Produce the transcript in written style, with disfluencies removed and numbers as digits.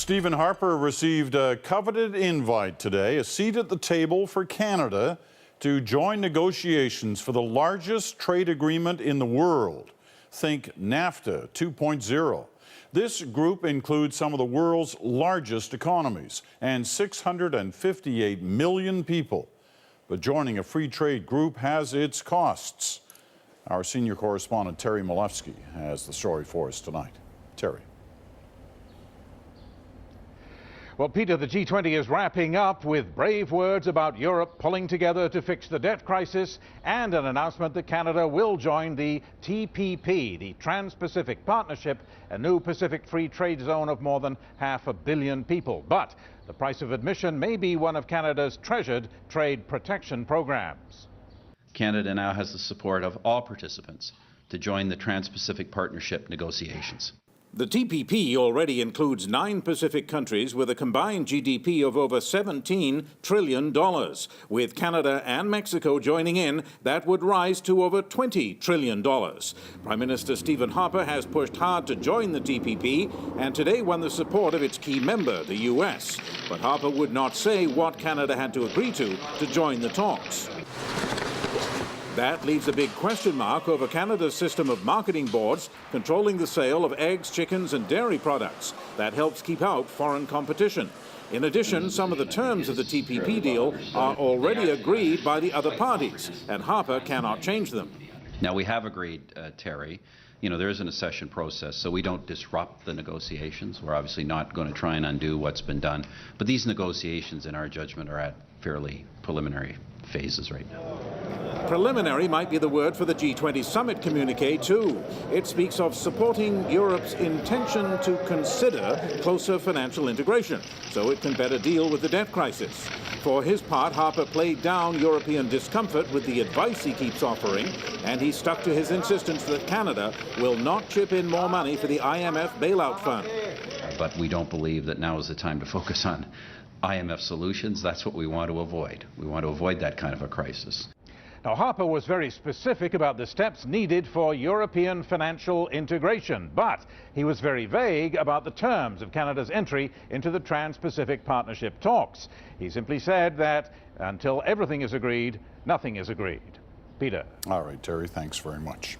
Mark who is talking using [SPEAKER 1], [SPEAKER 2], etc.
[SPEAKER 1] Stephen Harper received a coveted invite today, a seat at the table for Canada to join negotiations for the largest trade agreement in the world. Think NAFTA 2.0. This group includes some of the world's largest economies and 658 million people. But joining a free trade group has its costs. Our senior correspondent Terry Malefsky has the story for us tonight. Terry.
[SPEAKER 2] Well, Peter, the G20 is wrapping up with brave words about Europe pulling together to fix the debt crisis and an announcement that Canada will join the TPP, the Trans-Pacific Partnership, a new Pacific Free Trade Zone of more than 500 million people. But the price of admission may be one of Canada's treasured trade protection programs.
[SPEAKER 3] Canada now has the support of all participants to join the Trans-Pacific Partnership negotiations.
[SPEAKER 4] The TPP already includes 9 Pacific countries with a combined GDP of over $17 trillion. With Canada and Mexico joining in, that would rise to over $20 trillion. Prime Minister Stephen Harper has pushed hard to join the TPP and today won the support of its key member, the US. But Harper would not say what Canada had to agree to join the talks. That leaves a big question mark over Canada's system of marketing boards controlling the sale of eggs, chickens and dairy products. That helps keep out foreign competition. In addition, some of the terms of the TPP deal are already agreed by the other parties, and Harper cannot change them.
[SPEAKER 3] Now, we have agreed, Terry, there is an accession process, so we don't disrupt the negotiations. We're obviously not going to try and undo what's been done. But these negotiations, in our judgment, are at fairly preliminary phases right now.
[SPEAKER 4] Preliminary might be the word for the G20 summit communique too. It speaks of supporting Europe's intention to consider closer financial integration so it can better deal with the debt crisis. For his part, Harper played down European discomfort with the advice he keeps offering, and he stuck to his insistence that Canada will not chip in more money for the IMF bailout fund.
[SPEAKER 3] But we don't believe that now is the time to focus on IMF solutions. That's what we want to avoid. We want to avoid that kind of a crisis.
[SPEAKER 2] Now, Harper was very specific about the steps needed for European financial integration, but he was very vague about the terms of Canada's entry into the Trans-Pacific Partnership talks. He simply said that until everything is agreed, nothing is agreed. Peter.
[SPEAKER 1] All right, Terry, thanks very much.